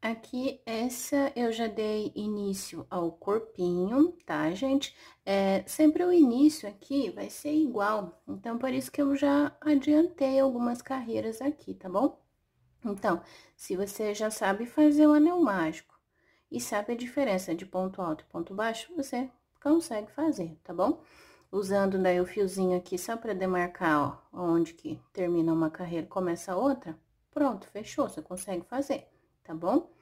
Aqui, essa eu já dei início ao corpinho, tá, gente? Sempre o início aqui vai ser igual, então, por isso que eu já adiantei algumas carreiras aqui, tá bom? Então, se você já sabe fazer o anel mágico e sabe a diferença de ponto alto e ponto baixo, você consegue fazer, tá bom? Usando daí o fiozinho aqui só pra demarcar, ó, onde que termina uma carreira e começa a outra, pronto, fechou, você consegue fazer, tá bom?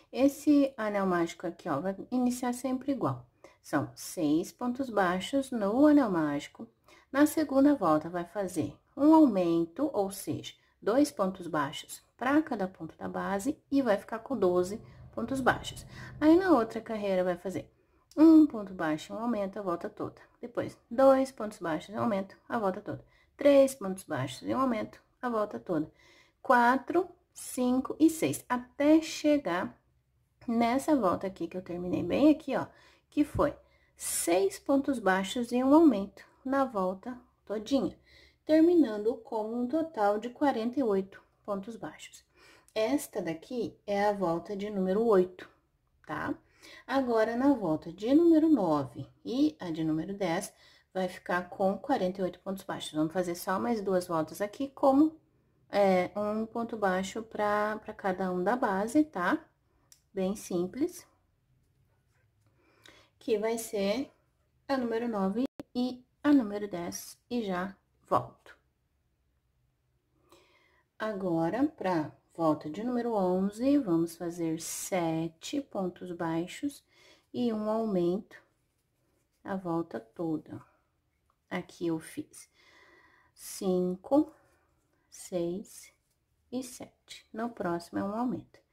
Esse anel mágico aqui, ó, vai iniciar sempre igual. São 6 pontos baixos no anel mágico. Na segunda volta, vai fazer um aumento, ou seja, 2 pontos baixos para cada ponto da base e vai ficar com 12 pontos baixos. Aí, na outra carreira, vai fazer um ponto baixo, um aumento, a volta toda. Depois, 2 pontos baixos, um aumento, a volta toda. 3 pontos baixos e um aumento, a volta toda. 4, 5 e 6, até chegar nessa volta aqui que eu terminei bem aqui, ó, que foi 6 pontos baixos e um aumento na volta todinha, terminando com um total de 48 pontos baixos. Esta daqui é a volta de número 8, tá? Agora, na volta de número 9 e a de número 10, vai ficar com 48 pontos baixos. Vamos fazer só mais duas voltas aqui, como um ponto baixo para cada um da base, tá? Bem simples, que vai ser a número 9 e a número 10, e já volto. Agora, para volta de número 11, vamos fazer 7 pontos baixos e um aumento a volta toda. Aqui eu fiz 5, 6 e 7. No próximo é um aumento.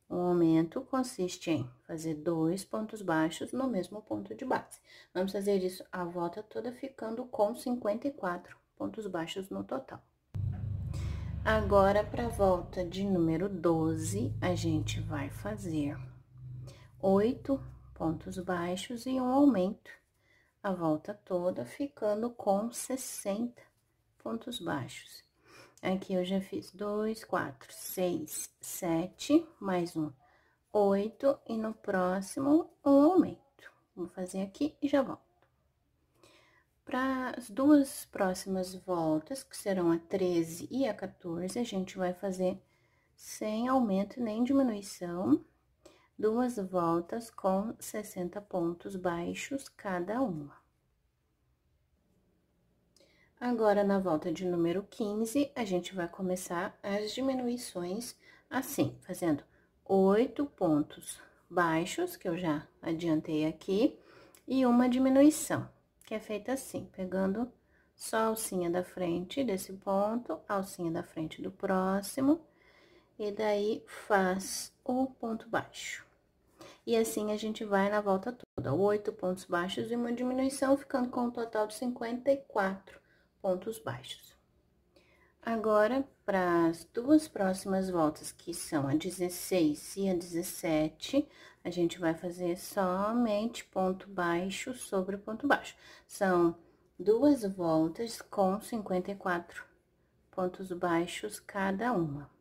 O aumento consiste em fazer 2 pontos baixos no mesmo ponto de base. Vamos fazer isso a volta toda, ficando com 54 pontos baixos no total. Agora, para a volta de número 12, a gente vai fazer 8 pontos baixos e um aumento a volta toda, ficando com 60 pontos baixos. Aqui eu já fiz 2, 4, 6, 7, mais um, 8, e no próximo, um aumento. Vou fazer aqui e já volto. Para as duas próximas voltas, que serão a 13 e a 14, a gente vai fazer sem aumento nem diminuição, duas voltas com 60 pontos baixos cada uma. Agora, na volta de número 15, a gente vai começar as diminuições assim, fazendo 8 pontos baixos, que eu já adiantei aqui, e uma diminuição, que é feita assim, pegando só a alcinha da frente desse ponto, a alcinha da frente do próximo, e daí faz o ponto baixo. E assim a gente vai na volta toda, 8 pontos baixos e uma diminuição, ficando com um total de 54 pontos baixos. Agora, para as duas próximas voltas, que são a 16 e a 17, a gente vai fazer somente ponto baixo sobre ponto baixo. São duas voltas com 54 pontos baixos cada uma.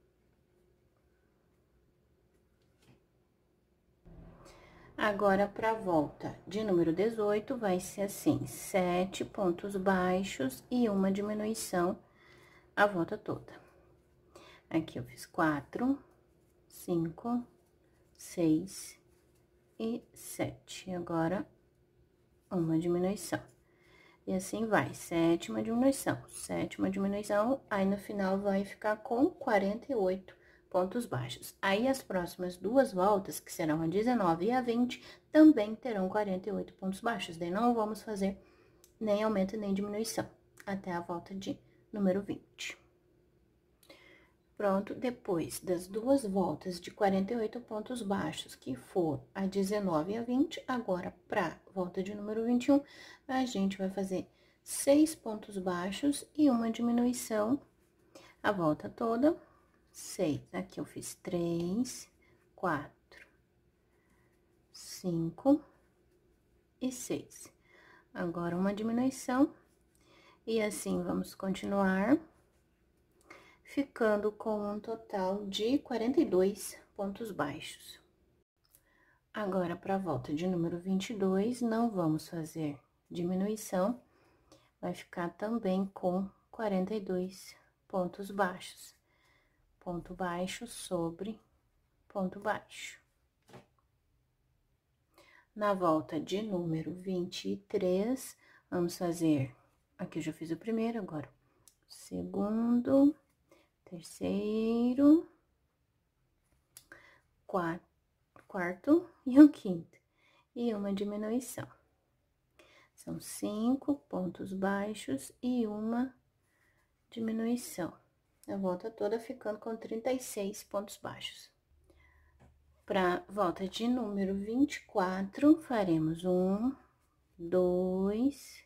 Agora, para a volta de número 18, vai ser assim, 7 pontos baixos e uma diminuição a volta toda. Aqui eu fiz 4, 5, 6 e 7. Agora, uma diminuição. E assim vai, sétima diminuição, aí no final vai ficar com 48 pontos baixos. Aí, as próximas duas voltas, que serão a 19 e a 20, também terão 48 pontos baixos. Daí, não vamos fazer nem aumento nem diminuição, até a volta de número 20. Pronto, depois das duas voltas de 48 pontos baixos, que for a 19 e a 20, agora, pra volta de número 21, a gente vai fazer 6 pontos baixos e uma diminuição a volta toda. 6, aqui eu fiz 3, 4, 5 e 6. Agora, uma diminuição, e assim vamos continuar, ficando com um total de 42 pontos baixos. Agora, para a volta de número 22, não vamos fazer diminuição, vai ficar também com 42 pontos baixos. Ponto baixo sobre ponto baixo. Na volta de número 23, vamos fazer, aqui eu já fiz o primeiro, agora o segundo, terceiro, quarto e o quinto, e uma diminuição. São 5 pontos baixos e uma diminuição. A volta toda ficando com 36 pontos baixos. Para volta de número 24, faremos 1, 2,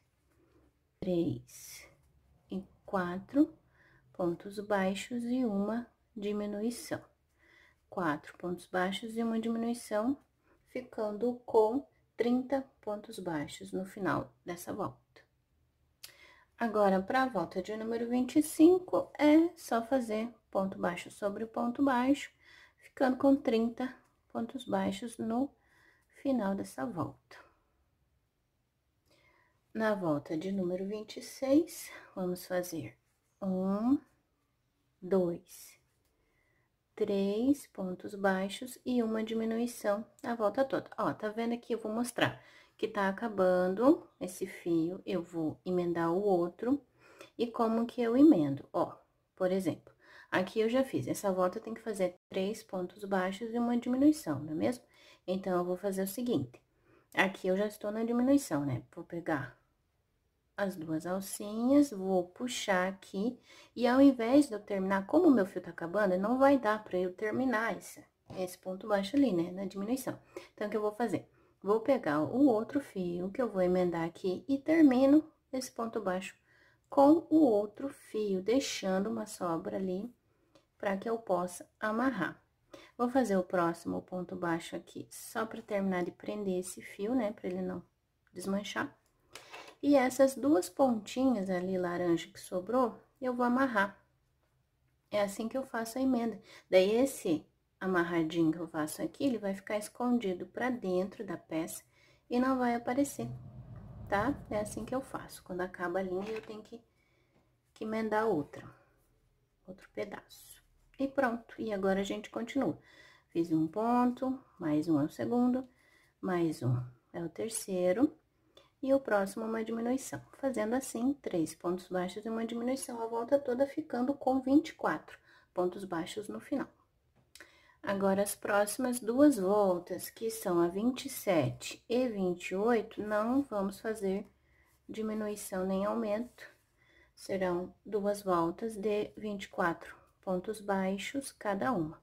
3 e 4 pontos baixos e uma diminuição. 4 pontos baixos e uma diminuição, ficando com 30 pontos baixos no final dessa volta. Agora, para a volta de número 25, é só fazer ponto baixo sobre ponto baixo, ficando com 30 pontos baixos no final dessa volta. Na volta de número 26, vamos fazer 1, 2, 3 pontos baixos e uma diminuição na volta toda. Ó, tá vendo aqui? Eu vou mostrar que tá acabando esse fio, eu vou emendar o outro. E como que eu emendo? Ó, por exemplo, aqui eu já fiz, essa volta tem que fazer 3 pontos baixos e uma diminuição, não é mesmo? Então, eu vou fazer o seguinte, aqui eu já estou na diminuição, né? Vou pegar as duas alcinhas, vou puxar aqui, e ao invés de eu terminar, como o meu fio tá acabando, não vai dar pra eu terminar esse ponto baixo ali, né, na diminuição. Então, o que eu vou fazer? Vou pegar o outro fio, que eu vou emendar aqui, e termino esse ponto baixo com o outro fio, deixando uma sobra ali, pra que eu possa amarrar. Vou fazer o próximo ponto baixo aqui, só pra terminar de prender esse fio, né, pra ele não desmanchar. E essas duas pontinhas ali, laranja que sobrou, eu vou amarrar. É assim que eu faço a emenda. Daí, esse amarradinho que eu faço aqui, ele vai ficar escondido pra dentro da peça e não vai aparecer, tá? É assim que eu faço. Quando acaba a linha, eu tenho que emendar outro pedaço. E pronto. E agora, a gente continua. Fiz um ponto, mais um é o segundo, mais um é o terceiro. E o próximo, uma diminuição. Fazendo assim, 3 pontos baixos e uma diminuição, a volta toda ficando com 24 pontos baixos no final. Agora, as próximas duas voltas, que são a 27 e 28, não vamos fazer diminuição nem aumento. Serão duas voltas de 24 pontos baixos cada uma.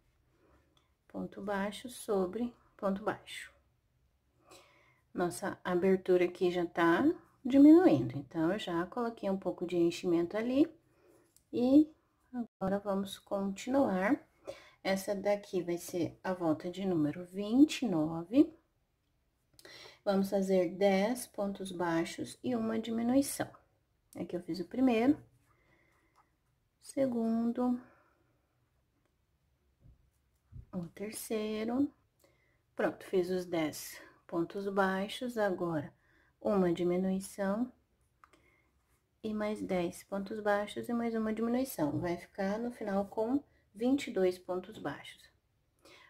Ponto baixo sobre ponto baixo. Nossa abertura aqui já tá diminuindo, então, eu já coloquei um pouco de enchimento ali. E agora, vamos continuar. Essa daqui vai ser a volta de número 29. Vamos fazer 10 pontos baixos e uma diminuição. Aqui eu fiz o primeiro, segundo, o terceiro. Pronto, fiz os 10 pontos baixos, agora uma diminuição e mais 10 pontos baixos e mais uma diminuição. Vai ficar no final com 22 pontos baixos.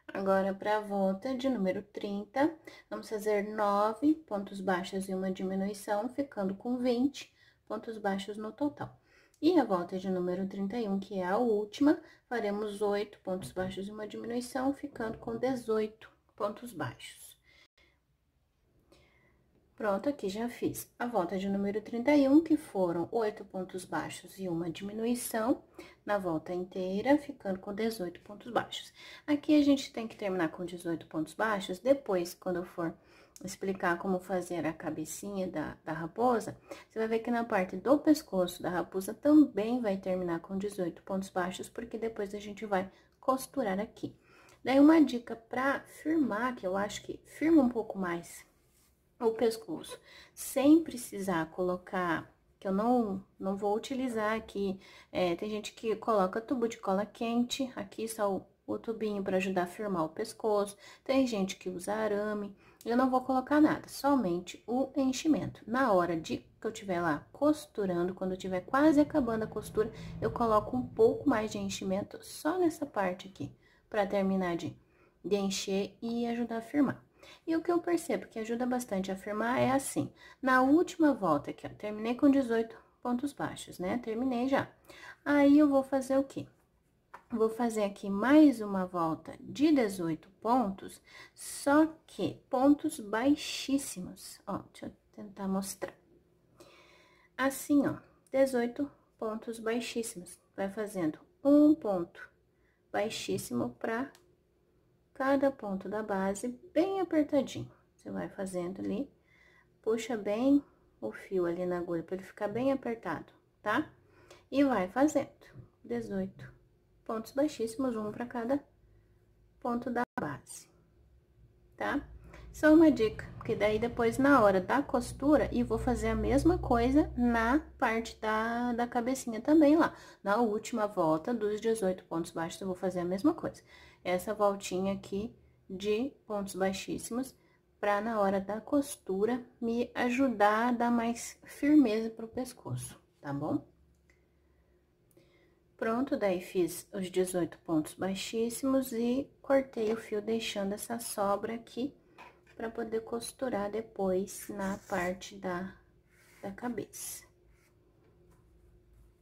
Agora, para a volta de número 30, vamos fazer 9 pontos baixos e uma diminuição, ficando com 20 pontos baixos no total. E a volta de número 31, que é a última, faremos 8 pontos baixos e uma diminuição, ficando com 18 pontos baixos. Pronto, aqui já fiz a volta de número 31, que foram 8 pontos baixos e uma diminuição na volta inteira, ficando com 18 pontos baixos. Aqui, a gente tem que terminar com 18 pontos baixos, depois, quando eu for explicar como fazer a cabecinha da raposa, você vai ver que na parte do pescoço da raposa também vai terminar com 18 pontos baixos, porque depois a gente vai costurar aqui. Daí, uma dica pra firmar, que eu acho que firma um pouco mais o pescoço, sem precisar colocar, que eu não vou utilizar aqui, tem gente que coloca tubo de cola quente, aqui só o tubinho para ajudar a firmar o pescoço. Tem gente que usa arame. Eu não vou colocar nada, somente o enchimento. Na hora de que eu estiver lá costurando, quando eu estiver quase acabando a costura, eu coloco um pouco mais de enchimento só nessa parte aqui, para terminar de encher e ajudar a firmar. E o que eu percebo que ajuda bastante a firmar é assim, na última volta aqui, ó, terminei com 18 pontos baixos, né? Terminei já. Aí, eu vou fazer o quê? Vou fazer aqui mais uma volta de 18 pontos, só que pontos baixíssimos. Ó, deixa eu tentar mostrar. Assim, ó, 18 pontos baixíssimos. Vai fazendo um ponto baixíssimo para cada ponto da base, bem apertadinho. Você vai fazendo ali, puxa bem o fio ali na agulha, para ele ficar bem apertado, tá? E vai fazendo 18 pontos baixíssimos, um para cada ponto da base, tá? Só uma dica, porque daí depois na hora da costura, e vou fazer a mesma coisa na parte da cabecinha também lá. Na última volta dos 18 pontos baixos, eu vou fazer a mesma coisa. Essa voltinha aqui de pontos baixíssimos, pra na hora da costura me ajudar a dar mais firmeza pro pescoço, tá bom? Pronto, daí fiz os 18 pontos baixíssimos e cortei o fio deixando essa sobra aqui para poder costurar depois na parte da cabeça.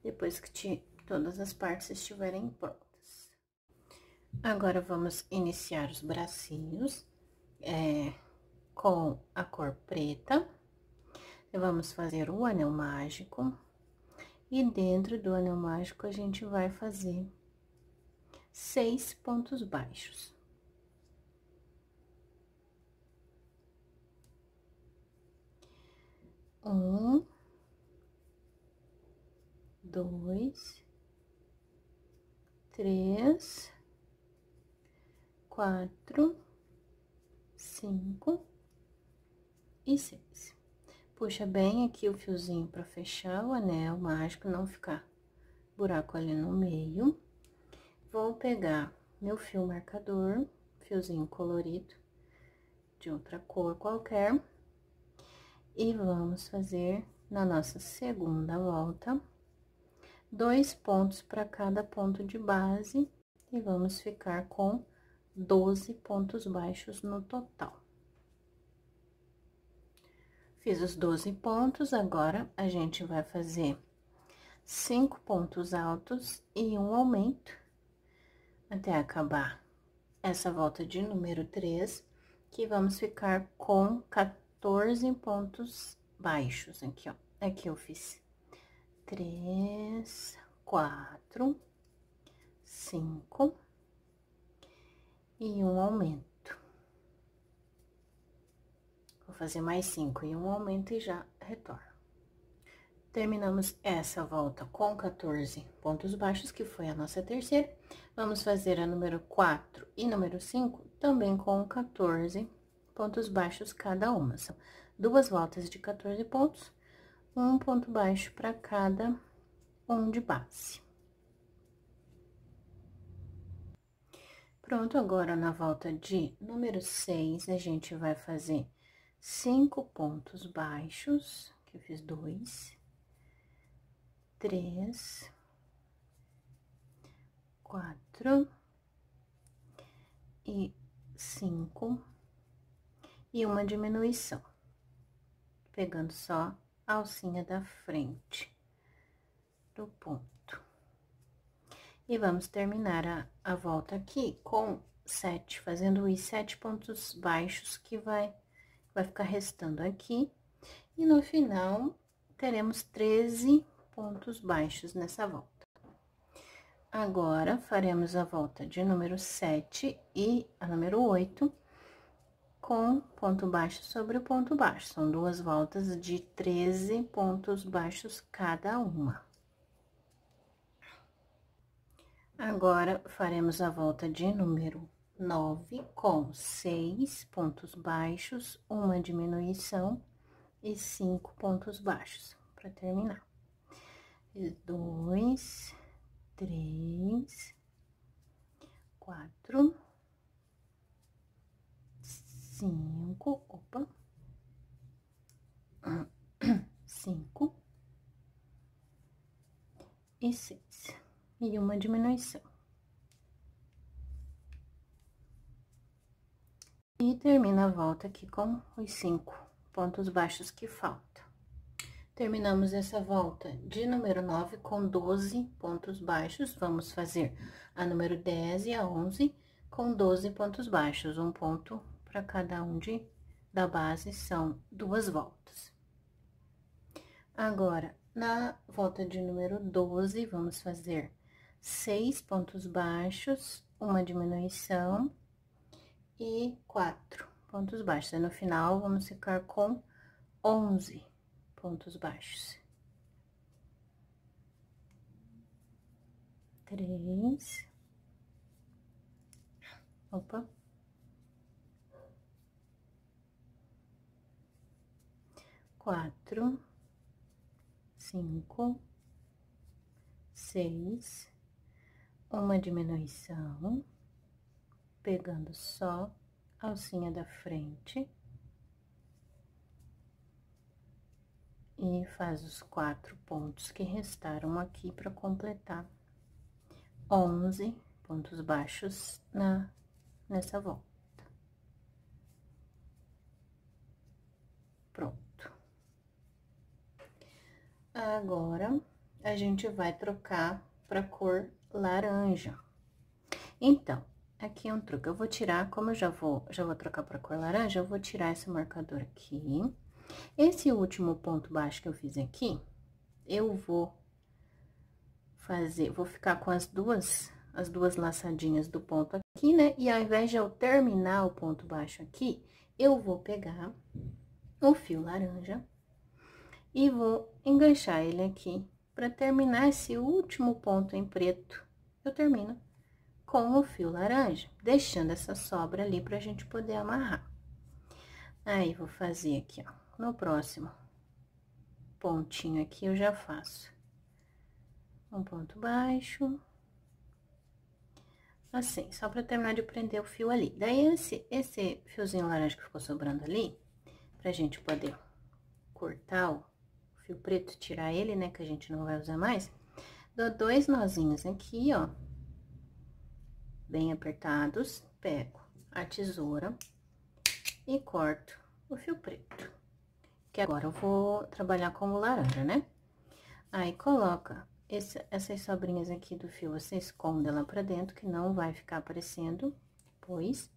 Depois que todas as partes estiverem prontas. Agora, vamos iniciar os bracinhos com a cor preta. E vamos fazer o anel mágico. E dentro do anel mágico, a gente vai fazer 6 pontos baixos. Um, dois, três, quatro, 5 e 6. Puxa bem aqui o fiozinho para fechar o anel mágico, não ficar buraco ali no meio. Vou pegar meu fio marcador, fiozinho colorido, de outra cor qualquer, e vamos fazer na nossa segunda volta 2 pontos para cada ponto de base, e vamos ficar com 12 pontos baixos no total. Fiz os 12 pontos, agora a gente vai fazer 5 pontos altos e um aumento, até acabar essa volta de número 3, que vamos ficar com 14 pontos baixos aqui, ó. Aqui eu fiz 3, 4, 5 e um aumento. Vou fazer mais 5 e um aumento e já retorno. Terminamos essa volta com 14 pontos baixos, que foi a nossa terceira. Vamos fazer a número 4 e número 5 também com 14 pontos baixos cada uma. São 2 voltas de 14 pontos, um ponto baixo para cada um de base. Pronto, agora na volta de número 6, a gente vai fazer 5 pontos baixos, que eu fiz 2, 3, 4 e 5, e uma diminuição, pegando só a alcinha da frente do ponto. E vamos terminar a volta aqui com 7, fazendo os 7 pontos baixos que vai ficar restando aqui. E no final, teremos 13 pontos baixos nessa volta. Agora, faremos a volta de número 7 e a número 8, com ponto baixo sobre o ponto baixo. São 2 voltas de 13 pontos baixos cada uma. Agora, faremos a volta de número 9, com 6 pontos baixos, uma diminuição e 5 pontos baixos, para terminar. 2, 3, 4, e 6. E uma diminuição. E termina a volta aqui com os 5 pontos baixos que faltam. Terminamos essa volta de número 9 com 12 pontos baixos. Vamos fazer a número 10 e a 11 com 12 pontos baixos. Um ponto para cada um da base, são 2 voltas. Agora, na volta de número 12, vamos fazer 6 pontos baixos, uma diminuição e 4 pontos baixos. Aí, no final, vamos ficar com 11 pontos baixos. 3. Opa. 4. 5. 6. Uma diminuição, pegando só a alcinha da frente. E faz os 4 pontos que restaram aqui para completar 11 pontos baixos nessa volta. Pronto. Agora, a gente vai trocar para cor laranja. Então, aqui é um truque. Eu vou tirar, como eu já vou trocar para cor laranja, eu vou tirar esse marcador aqui. Esse último ponto baixo que eu fiz aqui, eu vou ficar com as duas laçadinhas do ponto aqui, né? E ao invés de eu terminar o ponto baixo aqui, eu vou pegar o fio laranja e vou enganchar ele aqui para terminar esse último ponto em preto. Eu termino com o fio laranja, deixando essa sobra ali pra gente poder amarrar. Aí, vou fazer aqui, ó. No próximo pontinho aqui, eu já faço um ponto baixo, assim, só pra terminar de prender o fio ali. Daí, esse fiozinho laranja que ficou sobrando ali, pra gente poder cortar o fio preto, tirar ele, né, que a gente não vai usar mais, dou 2 nozinhos aqui, ó, bem apertados, pego a tesoura e corto o fio preto. Que agora eu vou trabalhar com o laranja, né? Aí, coloca essas sobrinhas aqui do fio, você esconde ela pra dentro, que não vai ficar aparecendo depois.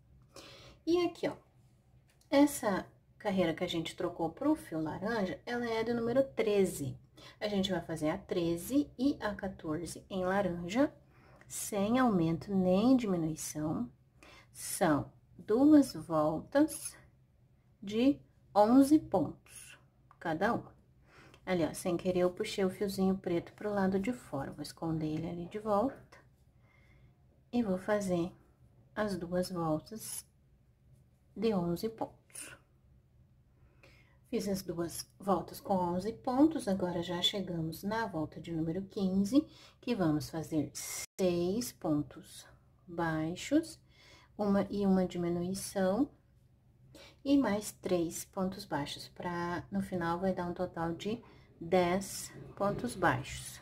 E aqui, ó, essa carreira que a gente trocou pro fio laranja, ela é do número 13. A gente vai fazer a 13 e a 14 em laranja, sem aumento nem diminuição. São 2 voltas de 11 pontos cada uma. Ali, ó, sem querer, eu puxei o fiozinho preto pro lado de fora. Vou esconder ele ali de volta. E vou fazer as 2 voltas de 11 pontos. Fiz as 2 voltas com 11 pontos, agora já chegamos na volta de número 15, que vamos fazer 6 pontos baixos, uma diminuição, e mais 3 pontos baixos, no final vai dar um total de 10 pontos baixos.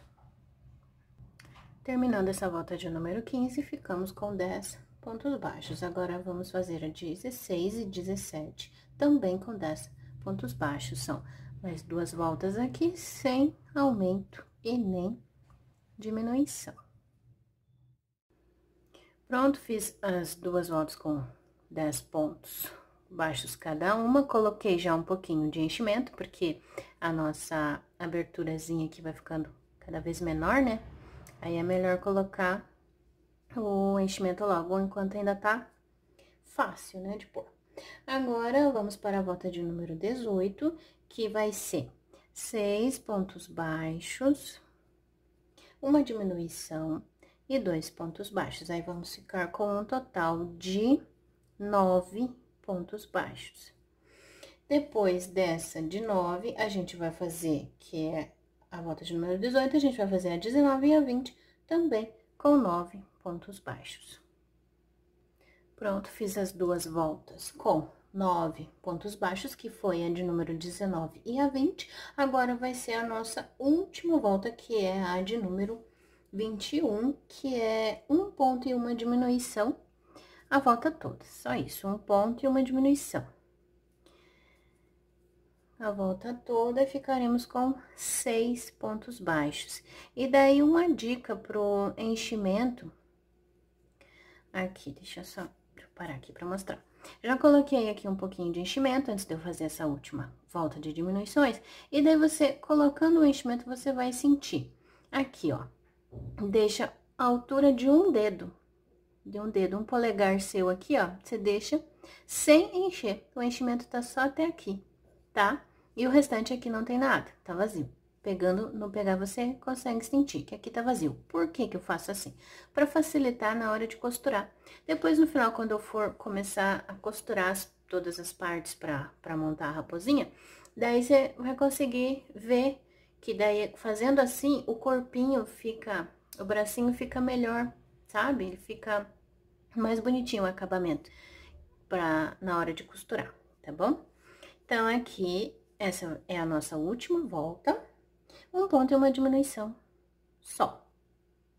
Terminando essa volta de número 15, ficamos com 10 pontos baixos. Agora, vamos fazer a 16 e 17, também com 10 pontos baixos. São mais 2 voltas aqui, sem aumento e nem diminuição. Pronto, fiz as 2 voltas com 10 pontos baixos cada uma, coloquei já um pouquinho de enchimento, porque a nossa aberturazinha aqui vai ficando cada vez menor, né? Aí, é melhor colocar o enchimento logo, enquanto ainda tá fácil, né, de pôr. Agora, vamos para a volta de número 18, que vai ser 6 pontos baixos, uma diminuição e 2 pontos baixos. Aí, vamos ficar com um total de 9 pontos baixos. Depois dessa de 9, a gente vai fazer, que é a volta de número 18, a gente vai fazer a 19 e a 20, também com 9 pontos baixos. Pronto, fiz as 2 voltas com 9 pontos baixos, que foi a de número 19 e a 20. Agora, vai ser a nossa última volta, que é a de número 21, que é um ponto e uma diminuição a volta toda. Só isso, um ponto e uma diminuição. A volta toda ficaremos com 6 pontos baixos. E daí, uma dica pro enchimento. Aqui, deixa eu parar aqui pra mostrar. Já coloquei aqui um pouquinho de enchimento antes de eu fazer essa última volta de diminuições. E daí, você, colocando o enchimento, você vai sentir. Aqui, ó, deixa a altura de um dedo, um polegar seu aqui, ó, você deixa sem encher. O enchimento tá só até aqui, tá? E o restante aqui não tem nada, tá vazio. Pegando, no pegar, você consegue sentir que aqui tá vazio. Por que que eu faço assim? Pra facilitar na hora de costurar. Depois, no final, quando eu for começar a costurar todas as partes pra montar a raposinha, daí você vai conseguir ver que daí, fazendo assim, o corpinho fica, o bracinho fica melhor, sabe? Ele fica mais bonitinho o acabamento na hora de costurar, tá bom? Então, aqui, essa é a nossa última volta. Um ponto e uma diminuição só.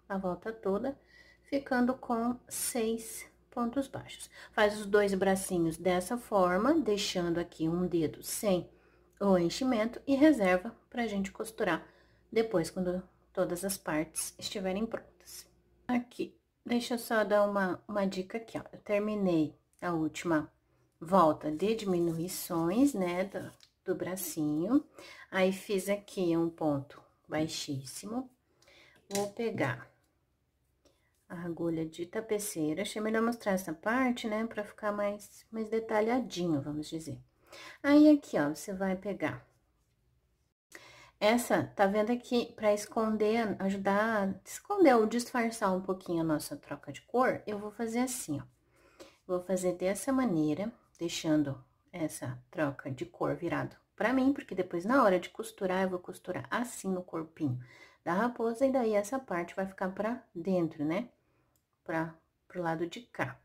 A volta toda, ficando com 6 pontos baixos. Faz os dois bracinhos dessa forma, deixando aqui um dedo sem o enchimento e reserva pra gente costurar depois, quando todas as partes estiverem prontas. Aqui, deixa eu só dar uma dica aqui, ó. Eu terminei a última volta de diminuições, né, do bracinho. Aí, fiz aqui um ponto baixíssimo. Vou pegar a agulha de tapeceira. Achei melhor mostrar essa parte, né, pra ficar mais detalhadinho, vamos dizer. Aí, aqui, ó, você vai pegar essa, tá vendo aqui, pra esconder, ajudar a esconder ou disfarçar um pouquinho a nossa troca de cor, eu vou fazer assim, ó. Vou fazer dessa maneira, deixando essa troca de cor virado pra mim, porque depois, na hora de costurar, eu vou costurar assim no corpinho da raposa, e daí essa parte vai ficar pra dentro, né? Pro lado de cá.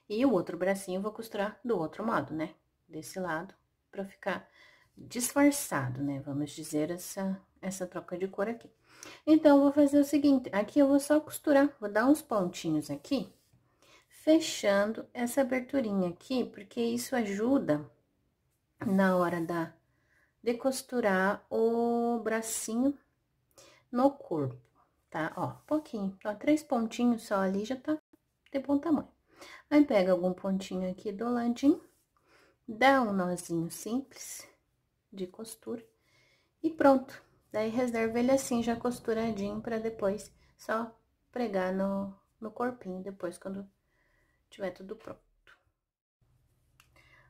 E o outro bracinho eu vou costurar do outro modo, né? Desse lado, pra ficar disfarçado, né? Vamos dizer, essa troca de cor aqui. Então, eu vou fazer o seguinte, aqui eu vou só costurar, vou dar uns pontinhos aqui, fechando essa aberturinha aqui, porque isso ajuda na hora de costurar o bracinho no corpo, tá? Ó, pouquinho, ó, 3 pontinhos só ali já tá de bom tamanho. Aí, pega algum pontinho aqui do ladinho, dá um nozinho simples de costura e pronto. Daí, reserva ele assim, já costuradinho, pra depois só pregar no corpinho, depois, quando tiver tudo pronto.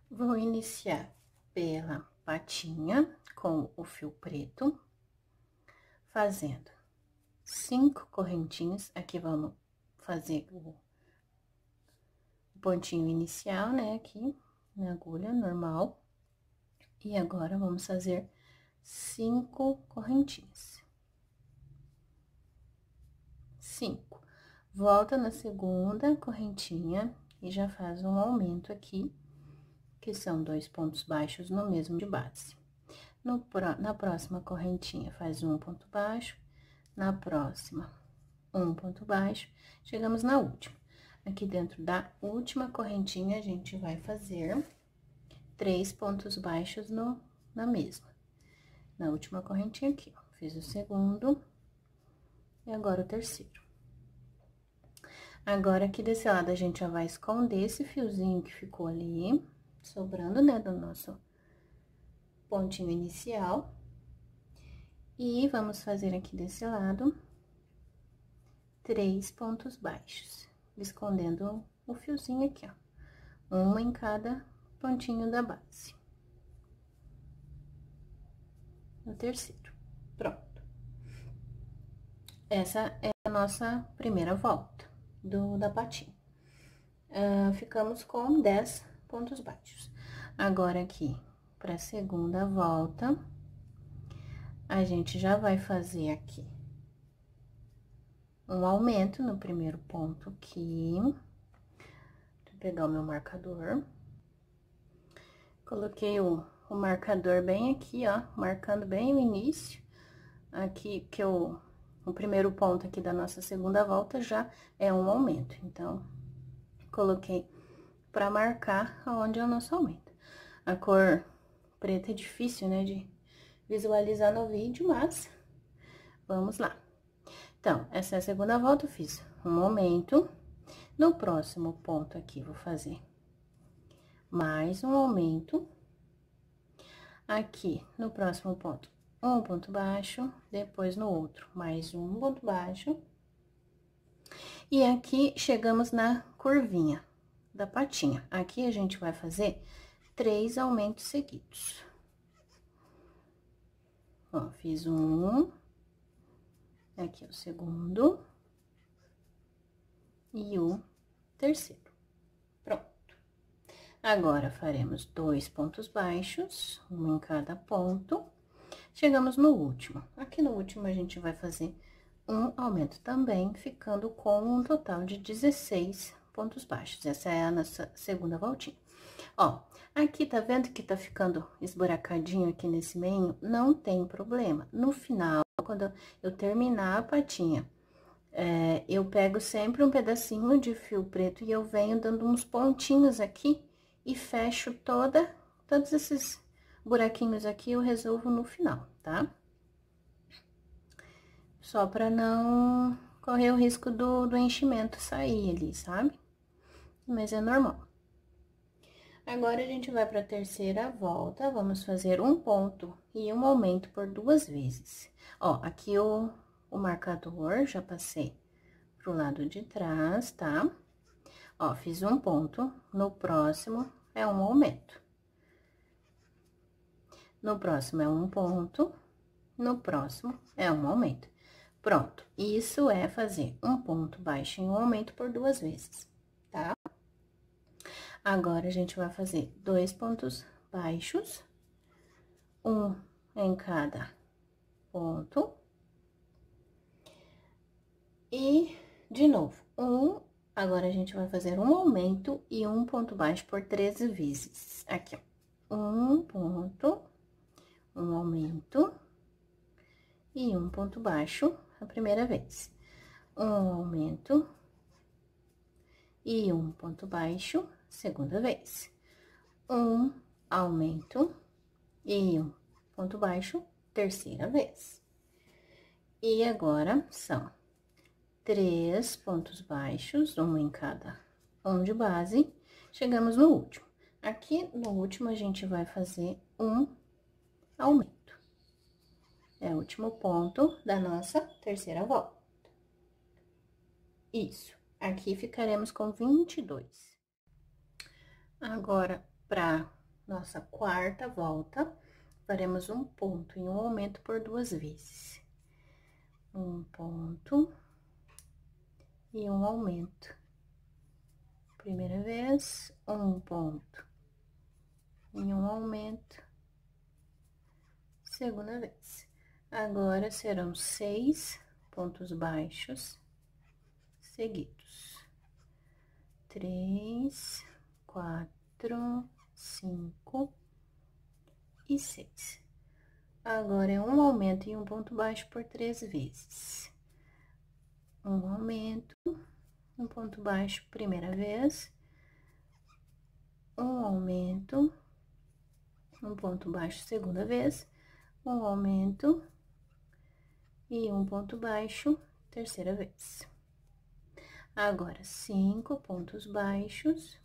Vou iniciar pela patinha com o fio preto, fazendo 5 correntinhas. Aqui vamos fazer o pontinho inicial, né, aqui na agulha normal. E agora, vamos fazer 5 correntinhas. 5. Volta na segunda correntinha e já faz um aumento aqui, que são 2 pontos baixos no mesmo de base. Na próxima correntinha, faz um ponto baixo, na próxima, um ponto baixo, chegamos na última. Aqui dentro da última correntinha, a gente vai fazer 3 pontos baixos na mesma. Na última correntinha aqui, ó, fiz o segundo e agora o terceiro. Agora, aqui desse lado, a gente já vai esconder esse fiozinho que ficou ali, sobrando, né, do nosso pontinho inicial. E vamos fazer aqui desse lado 3 pontos baixos, escondendo o fiozinho aqui, ó. Uma em cada pontinho da base. No terceiro. Pronto. Essa é a nossa primeira volta da patinha. Ficamos com 10 pontos baixos. Agora, aqui, pra segunda volta, a gente já vai fazer aqui um aumento no primeiro ponto aqui. Vou pegar o meu marcador. Coloquei o marcador bem aqui, ó, marcando bem o início. Aqui que eu o primeiro ponto aqui da nossa segunda volta já é um aumento. Então, coloquei pra marcar aonde é o nosso aumento. A cor preta é difícil, né, de visualizar no vídeo, mas vamos lá. Então, essa é a segunda volta, eu fiz um aumento. No próximo ponto aqui, vou fazer mais um aumento. Aqui, no próximo ponto, um ponto baixo, depois no outro, mais um ponto baixo. E aqui, chegamos na curvinha da patinha. Aqui, a gente vai fazer 3 aumentos seguidos. Ó, fiz um, aqui o segundo e o terceiro. Pronto. Agora, faremos 2 pontos baixos, um em cada ponto. Chegamos no último. Aqui no último, a gente vai fazer um aumento também, ficando com um total de 16 pontos baixos. Essa é a nossa segunda voltinha. Ó, aqui tá vendo que tá ficando esburacadinho aqui nesse meio? Não tem problema. No final, quando eu terminar a patinha, eu pego sempre um pedacinho de fio preto e eu venho dando uns pontinhos aqui e fecho todos esses buraquinhos aqui, eu resolvo no final, tá? Só pra não correr o risco do enchimento sair ali, sabe? Mas é normal. Agora, a gente vai pra terceira volta, vamos fazer um ponto e um aumento por 2 vezes. Ó, aqui o marcador, já passei pro lado de trás, tá? Ó, fiz um ponto, no próximo é um aumento. No próximo é um ponto, no próximo é um aumento. Pronto, isso é fazer um ponto baixo e um aumento por 2 vezes, tá? Agora, a gente vai fazer 2 pontos baixos, um em cada ponto. E, de novo, agora, a gente vai fazer um aumento e um ponto baixo por 13 vezes. Aqui, ó, um ponto, um aumento e um ponto baixo a primeira vez. Um aumento e um ponto baixo, segunda vez. Um aumento e um ponto baixo, terceira vez. E agora, são 3 pontos baixos, um em cada de base, chegamos no último. Aqui, no último, a gente vai fazer um aumento. É o último ponto da nossa terceira volta. Isso. Aqui ficaremos com 22. Agora, para nossa quarta volta, faremos um ponto e um aumento por 2 vezes. Um ponto e um aumento. Primeira vez, um ponto e um aumento. Segunda vez. Agora, serão 6 pontos baixos seguidos. 3, 4, 5 e 6. Agora, é um aumento e um ponto baixo por 3 vezes. Um aumento, um ponto baixo, primeira vez. Um aumento, um ponto baixo, segunda vez. Um aumento e um ponto baixo, terceira vez. Agora, 5 pontos baixos.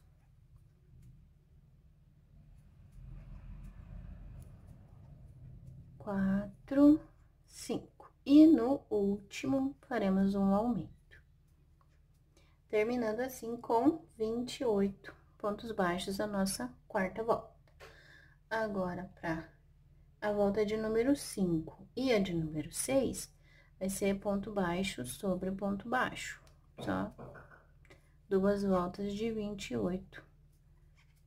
4, 5. E no último, faremos um aumento. Terminando assim com 28 pontos baixos a nossa quarta volta. Agora, para a volta de número 5 e a de número 6, vai ser ponto baixo sobre ponto baixo. Só 2 voltas de 28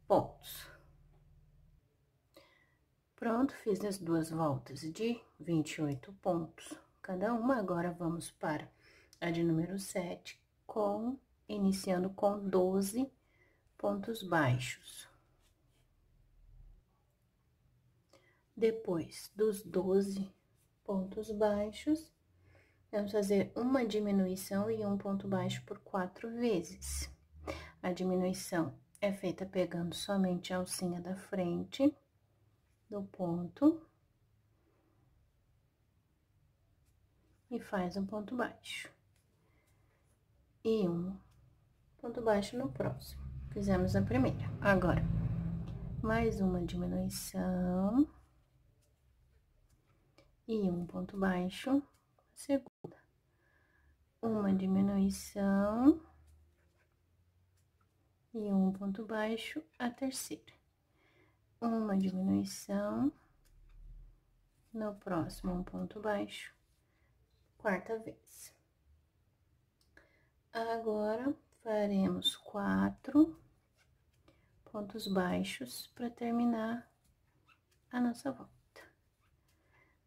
pontos. Pronto, fiz as 2 voltas de 28 pontos cada uma. Agora, vamos para a de número 7, iniciando com 12 pontos baixos. Depois dos 12 pontos baixos, Vamos fazer uma diminuição e um ponto baixo por 4 vezes. A diminuição é feita pegando somente a alcinha da frente do ponto e faz um ponto baixo. E um ponto baixo no próximo. Fizemos a primeira. Agora, mais uma diminuição e um ponto baixo, segunda. Uma diminuição e um ponto baixo, a terceira. Uma diminuição, no próximo um ponto baixo, quarta vez. Agora, faremos 4 pontos baixos para terminar a nossa volta.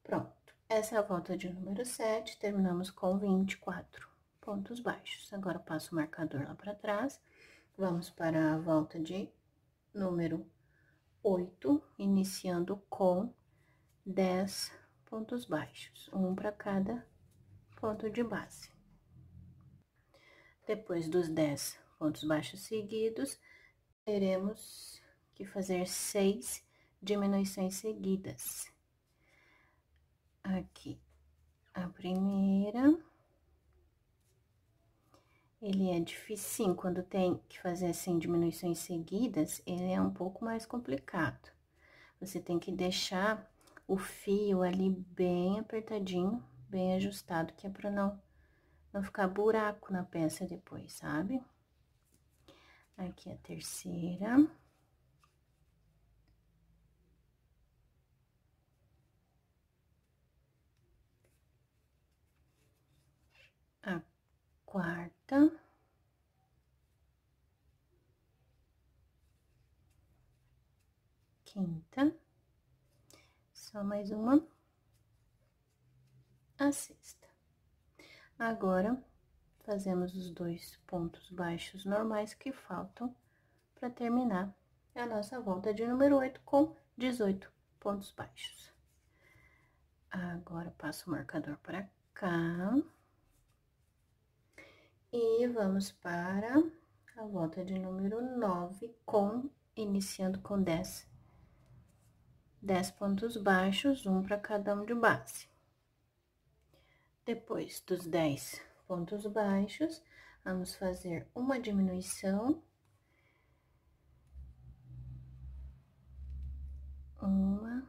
Pronto, essa é a volta de número 7, terminamos com 24 pontos baixos. Agora, passo o marcador lá para trás, vamos para a volta de número 8, iniciando com 10 pontos baixos, um para cada ponto de base. Depois dos 10 pontos baixos seguidos, teremos que fazer 6 diminuições seguidas. Aqui, a primeira. Ele é dificinho, quando tem que fazer assim diminuições seguidas, ele é um pouco mais complicado. Você tem que deixar o fio ali bem apertadinho, bem ajustado, que é pra não ficar buraco na peça depois, sabe? Aqui a terceira. A quarta. Quinta. Só mais uma. A sexta. Agora, fazemos os 2 pontos baixos normais que faltam para terminar a nossa volta de número 8 com 18 pontos baixos. Agora, passo o marcador para cá. E vamos para a volta de número 9 iniciando com 10 pontos baixos, um para cada um de base. Depois dos 10 pontos baixos, vamos fazer uma diminuição. Uma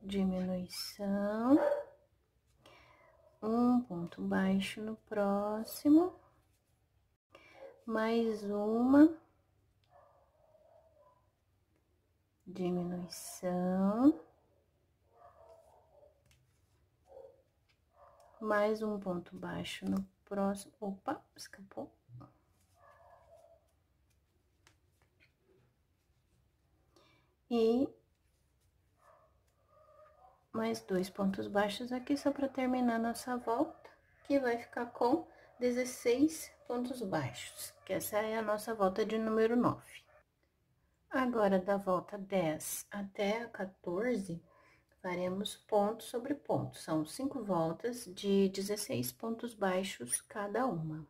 diminuição. Um ponto baixo no próximo. Mais uma diminuição. Mais um ponto baixo no próximo. Opa, escapou. E mais 2 pontos baixos aqui, só para terminar nossa volta, que vai ficar com 16 pontos baixos, que essa é a nossa volta de número 9. Agora, da volta 10 até a 14, faremos ponto sobre ponto. São 5 voltas de 16 pontos baixos cada uma.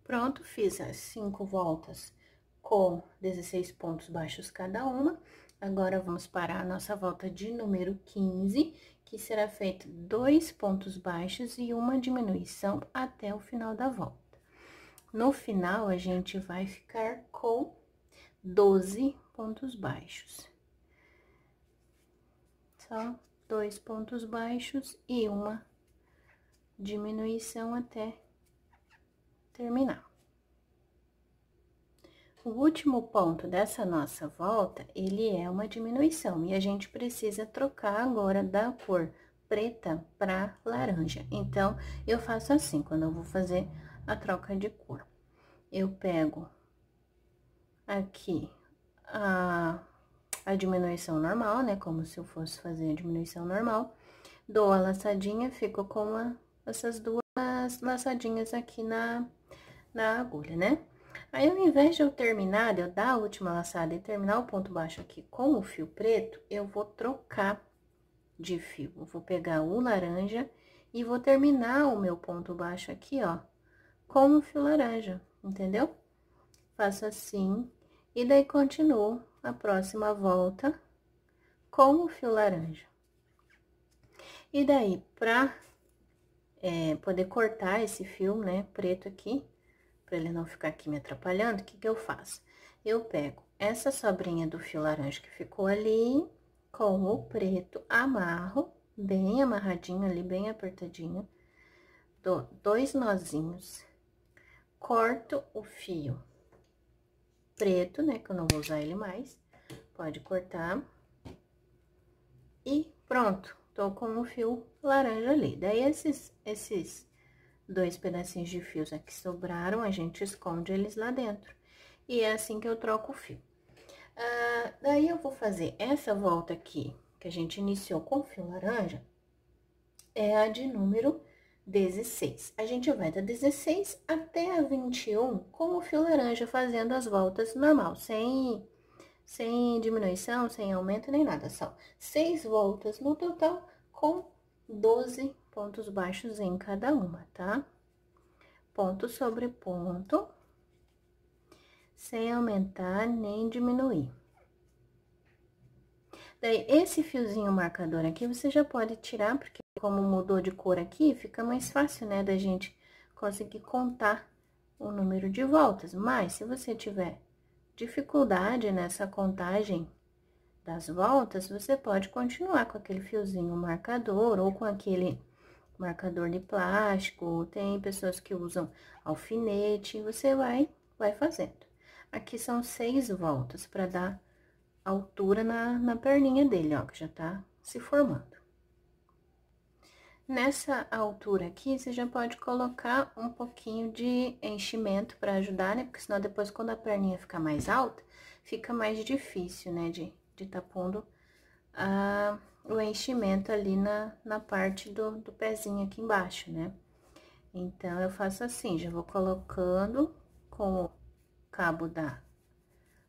Pronto, fiz as 5 voltas com 16 pontos baixos cada uma. Agora, vamos para a nossa volta de número 15, que será feita 2 pontos baixos e uma diminuição até o final da volta. No final, a gente vai ficar com 12 pontos baixos. Só 2 pontos baixos e uma diminuição até terminar. O último ponto dessa nossa volta, ele é uma diminuição, e a gente precisa trocar agora da cor preta para laranja. Então, eu faço assim, quando eu vou fazer a troca de cor. Eu pego aqui a diminuição normal, né, como se eu fosse fazer a diminuição normal. Dou a laçadinha, fico com essas duas laçadinhas aqui na agulha, né? Aí, ao invés de eu terminar, de eu dar a última laçada e terminar o ponto baixo aqui com o fio preto, eu vou trocar de fio. Eu vou pegar o laranja E vou terminar o meu ponto baixo aqui, ó, com o fio laranja, entendeu? Faço assim, e daí continuo a próxima volta com o fio laranja. E daí, pra poder cortar esse fio, né, preto aqui, pra ele não ficar aqui me atrapalhando, o que que eu faço? Eu pego essa sobrinha do fio laranja que ficou ali, com o preto, amarro, bem amarradinho ali, bem apertadinho, dou 2 nozinhos, corto o fio preto, né, que eu não vou usar ele mais, pode cortar, e pronto, tô com o fio laranja ali. Daí, esses 2 pedacinhos de fios aqui sobraram, a gente esconde eles lá dentro. E é assim que eu troco o fio. Daí, eu vou fazer essa volta aqui, que a gente iniciou com o fio laranja, é a de número 16. A gente vai da 16 até a 21 com o fio laranja, fazendo as voltas normal, sem diminuição, sem aumento, nem nada. São 6 voltas no total, com 12 pontos baixos em cada uma, tá? Ponto sobre ponto, sem aumentar nem diminuir. Daí, esse fiozinho marcador aqui, você já pode tirar, porque como mudou de cor aqui, fica mais fácil, né, da gente conseguir contar o número de voltas. Mas, se você tiver dificuldade nessa contagem das voltas, você pode continuar com aquele fiozinho marcador ou com aquele marcador de plástico. Tem pessoas que usam alfinete, você vai fazendo. Aqui são 6 voltas para dar altura na perninha dele, ó, que já tá se formando. Nessa altura aqui, você já pode colocar um pouquinho de enchimento para ajudar, né? Porque senão depois, quando a perninha ficar mais alta, fica mais difícil, né? De tá pondo o enchimento ali na parte do pezinho aqui embaixo, né? Então, eu faço assim, já vou colocando com o cabo da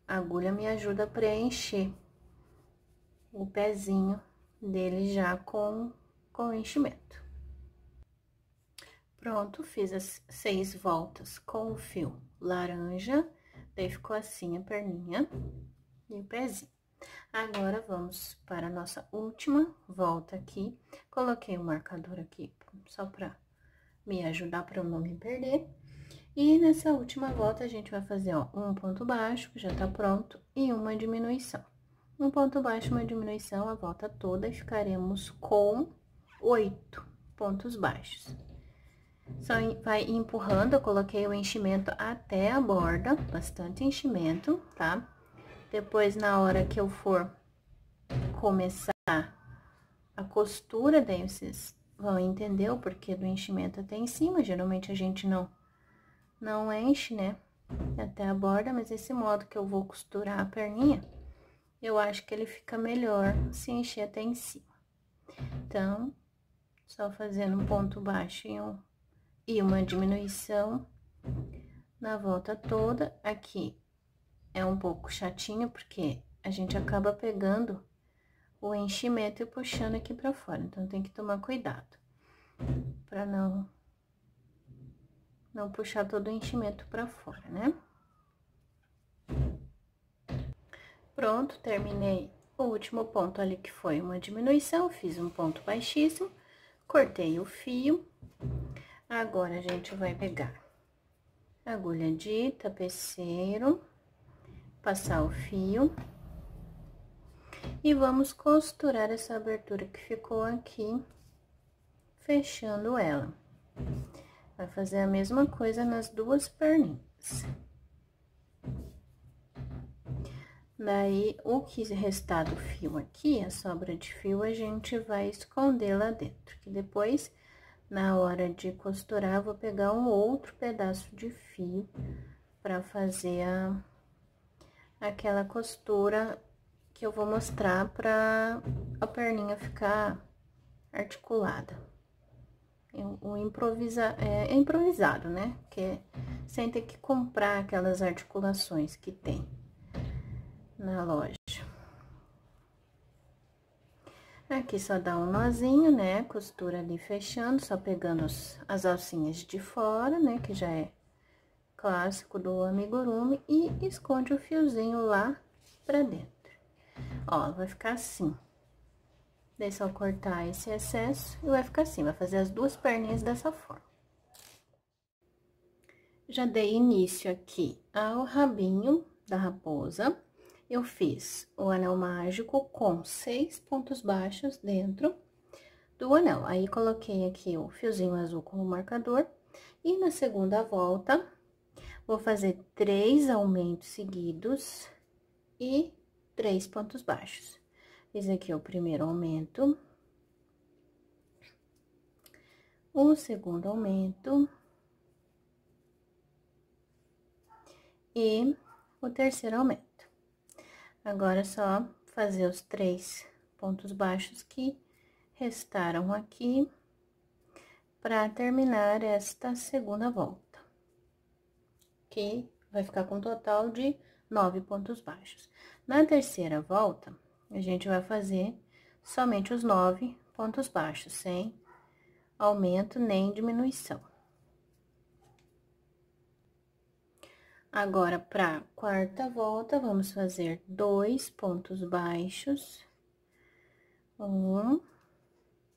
agulha, me ajuda a preencher o pezinho dele já com enchimento. Pronto, fiz as 6 voltas com o fio laranja, daí ficou assim a perninha e o pezinho. Agora, vamos para a nossa última volta aqui. Coloquei o marcador aqui só pra me ajudar pra eu não me perder. E nessa última volta, a gente vai fazer, ó, um ponto baixo, que já tá pronto, e uma diminuição. Um ponto baixo, uma diminuição, a volta toda, e ficaremos com 8 pontos baixos. Só vai empurrando, eu coloquei o enchimento até a borda, bastante enchimento, tá? Depois, na hora que eu for começar a costura, daí vocês vão entender o porquê do enchimento até em cima. Geralmente, a gente não enche, né, até a borda, mas esse modo que eu vou costurar a perninha, eu acho que ele fica melhor se encher até em cima. Então, só fazendo um ponto baixo e uma diminuição na volta toda. Aqui é um pouco chatinho, porque a gente acaba pegando o enchimento e puxando aqui pra fora, então tem que tomar cuidado pra não puxar todo o enchimento pra fora, né? Pronto, terminei o último ponto ali, que foi uma diminuição, fiz um ponto baixíssimo, cortei o fio. Agora, a gente vai pegar a agulha de tapeceiro, passar o fio e vamos costurar essa abertura que ficou aqui, fechando ela. Vai fazer a mesma coisa nas duas perninhas. Daí, o que restar do fio aqui, a sobra de fio, a gente vai esconder lá dentro, que depois, na hora de costurar, eu vou pegar um outro pedaço de fio pra fazer aquela costura que eu vou mostrar pra a perninha ficar articulada. É improvisado, né? Porque sem ter que comprar aquelas articulações que tem na loja. Aqui só dá um nozinho, né? Costura ali fechando, só pegando as alcinhas de fora, né? Que já é clássico do amigurumi. E esconde o fiozinho lá pra dentro. Ó, vai ficar assim. Daí só cortar esse excesso e vai ficar assim. Vai fazer as duas perninhas dessa forma. Já dei início aqui ao rabinho da raposa. Eu fiz o anel mágico com 6 pontos baixos dentro do anel. Aí, coloquei aqui o fiozinho azul como marcador. E na segunda volta, vou fazer 3 aumentos seguidos e 3 pontos baixos. Fiz aqui o primeiro aumento. O segundo aumento. E o terceiro aumento. Agora, é só fazer os 3 pontos baixos que restaram aqui para terminar esta segunda volta, que vai ficar com um total de 9 pontos baixos. Na terceira volta, a gente vai fazer somente os 9 pontos baixos, sem aumento nem diminuição. Agora, para quarta volta, vamos fazer 2 pontos baixos, 1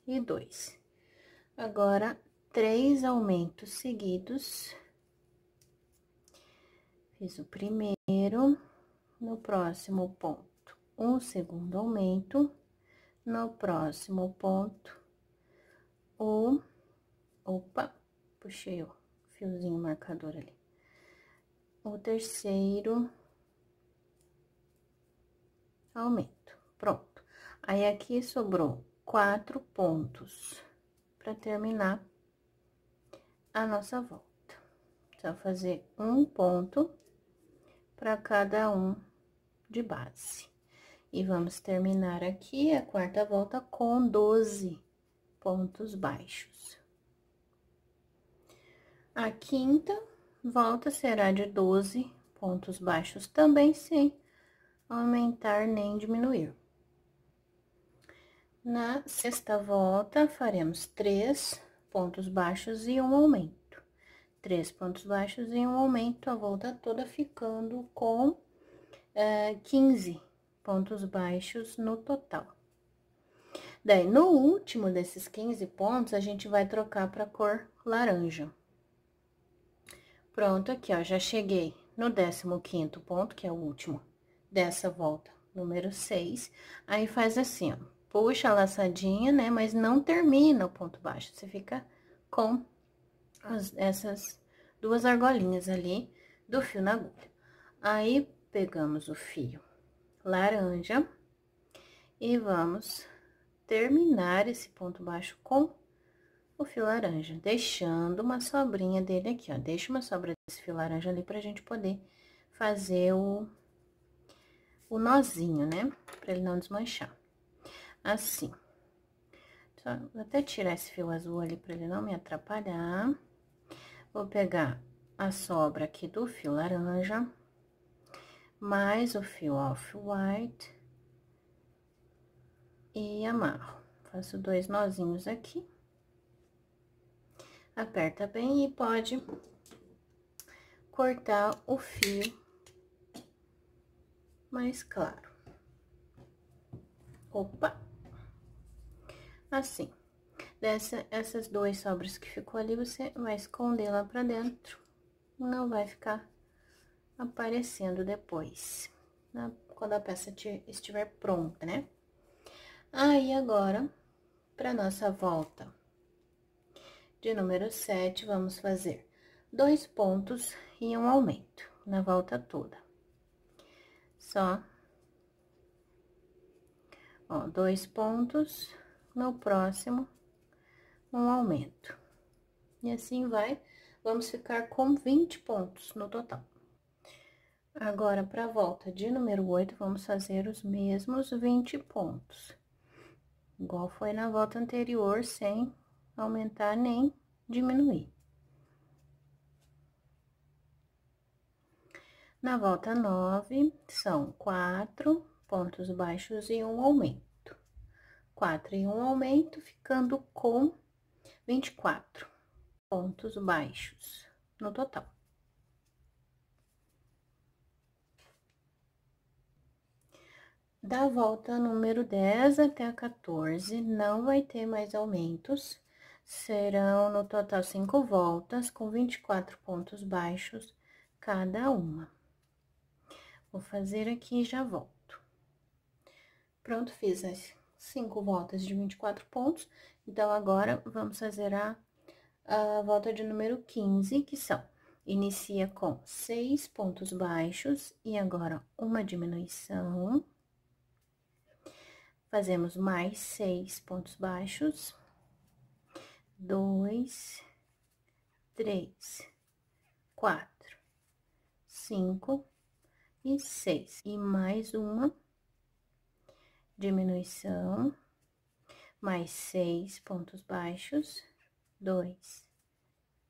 e 2. Agora, 3 aumentos seguidos. Fiz o primeiro, no próximo ponto, um segundo aumento, no próximo ponto, puxei o fiozinho marcador ali. O terceiro aumento, pronto. Aí, aqui sobrou 4 pontos para terminar a nossa volta. Só fazer um ponto para cada um de base. E vamos terminar aqui a quarta volta com 12 pontos baixos. A quinta volta será de 12 pontos baixos também, sem aumentar nem diminuir. Na sexta volta, faremos 3 pontos baixos e um aumento. 3 pontos baixos e um aumento, a volta toda ficando com 15 pontos baixos no total. Daí, no último desses 15 pontos, a gente vai trocar para cor laranja. Pronto, aqui, ó, já cheguei no 15º ponto, que é o último dessa volta, número 6. Aí, faz assim, ó, puxa a laçadinha, né, mas não termina o ponto baixo, você fica com essas duas argolinhas ali do fio na agulha. Aí, pegamos o fio laranja e vamos terminar esse ponto baixo com o fio laranja, deixando uma sobrinha dele aqui, ó. Deixa uma sobra desse fio laranja ali pra gente poder fazer o nozinho, né? Pra ele não desmanchar. Assim. Só, vou até tirar esse fio azul ali pra ele não me atrapalhar. Vou pegar a sobra aqui do fio laranja, mais o fio off-white e amarro. Faço 2 nozinhos aqui. Aperta bem e pode cortar o fio mais claro. Opa! Assim. Essas 2 sobras que ficou ali, você vai esconder lá pra dentro. Não vai ficar aparecendo depois, quando a peça estiver pronta, né? Aí, agora, pra nossa volta de número 7, vamos fazer 2 pontos e um aumento na volta toda. Só, ó, 2 pontos, no próximo, um aumento. E assim vai, vamos ficar com 20 pontos no total. Agora, para a volta de número 8, vamos fazer os mesmos 20 pontos. Igual foi na volta anterior, sem aumentar nem diminuir. Na volta 9, são 4 pontos baixos e um aumento. 4 e um aumento, ficando com 24 pontos baixos no total. Da volta número 10 até a 14, não vai ter mais aumentos, serão no total 5 voltas, com 24 pontos baixos cada uma. Vou fazer aqui e já volto. Pronto, fiz as 5 voltas de 24 pontos, então agora vamos fazer a volta de número 15, que são, inicia com 6 pontos baixos e agora uma diminuição. Fazemos mais 6 pontos baixos, 2, 3, 4, 5 e 6. E mais uma diminuição, mais 6 pontos baixos, 2,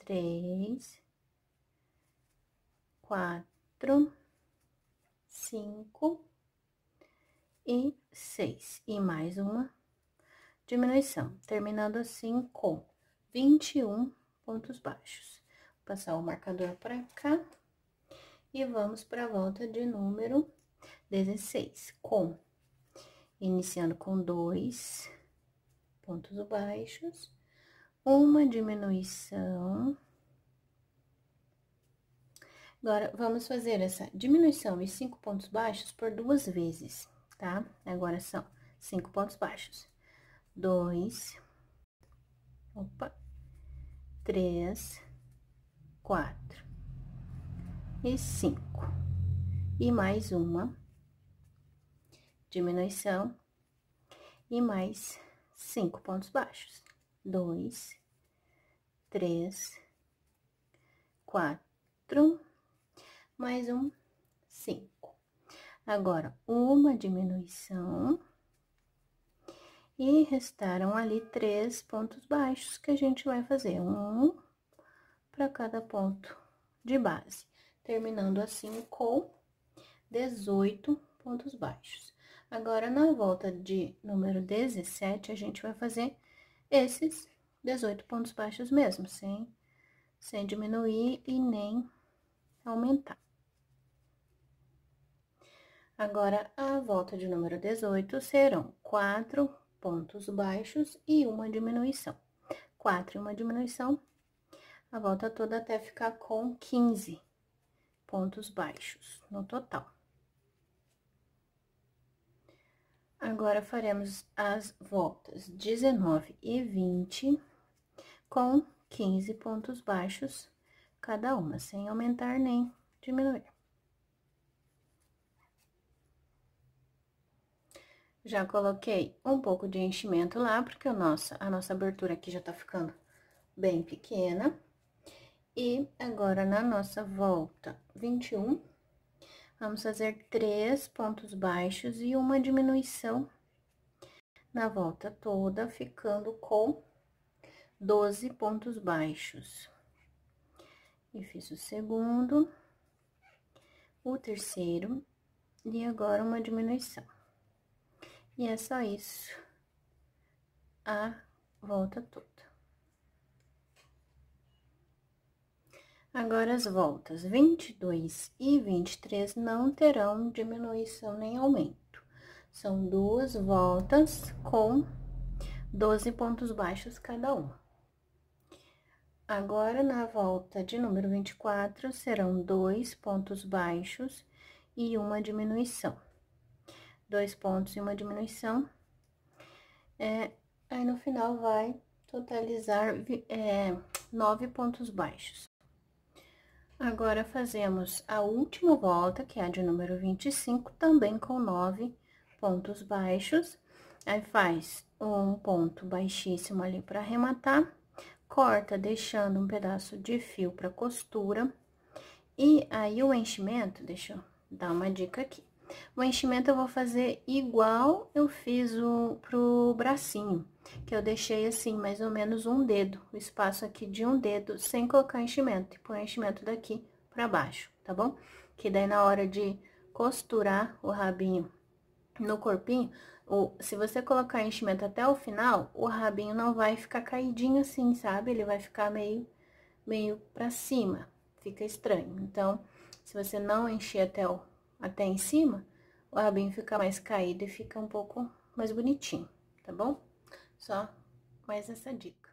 3, 4, 5 e 6. E mais uma diminuição, terminando assim com 21 pontos baixos. Vou passar o marcador para cá e vamos para a volta de número 16, iniciando com 2 pontos baixos, uma diminuição. Agora, vamos fazer essa diminuição e 5 pontos baixos por 2 vezes, tá? Agora, são 5 pontos baixos. 2, 3, 4 e 5. E mais uma diminuição e mais 5 pontos baixos. 2, 3, 4, mais um, 5. Agora, uma diminuição. E restaram ali 3 pontos baixos que a gente vai fazer, um para cada ponto de base, terminando assim com 18 pontos baixos. Agora, na volta de número 17, a gente vai fazer esses 18 pontos baixos mesmo, sem diminuir e nem aumentar. Agora, a volta de número 18 serão 4 pontos baixos e uma diminuição. 4 e uma diminuição, a volta toda até ficar com 15 pontos baixos no total. Agora, faremos as voltas 19 e 20 com 15 pontos baixos cada uma, sem aumentar nem diminuir. Já coloquei um pouco de enchimento lá, porque a nossa abertura aqui já tá ficando bem pequena. E agora, na nossa volta 21, vamos fazer 3 pontos baixos e uma diminuição na volta toda, ficando com 12 pontos baixos. E fiz o segundo, o terceiro, e agora uma diminuição. E é só isso, a volta toda. Agora, as voltas 22 e 23 não terão diminuição nem aumento. São 2 voltas com 12 pontos baixos cada uma. Agora, na volta de número 24, serão 2 pontos baixos e uma diminuição. 2 pontos e uma diminuição, aí no final vai totalizar 9 pontos baixos. Agora, fazemos a última volta, que é a de número 25, também com 9 pontos baixos. Aí, faz um ponto baixíssimo ali para arrematar, corta deixando um pedaço de fio para costura. E aí, o enchimento, deixa eu dar uma dica aqui. O enchimento eu vou fazer igual eu fiz pro bracinho, que eu deixei assim, mais ou menos um dedo, o espaço aqui de um dedo, sem colocar enchimento, e põe enchimento daqui pra baixo, tá bom? Que daí na hora de costurar o rabinho no corpinho, Se você colocar enchimento até o final, o rabinho não vai ficar caidinho assim, sabe? Ele vai ficar meio pra cima, fica estranho. Então, se você não encher até em cima, o rabinho fica mais caído e fica um pouco mais bonitinho, tá bom? Só mais essa dica.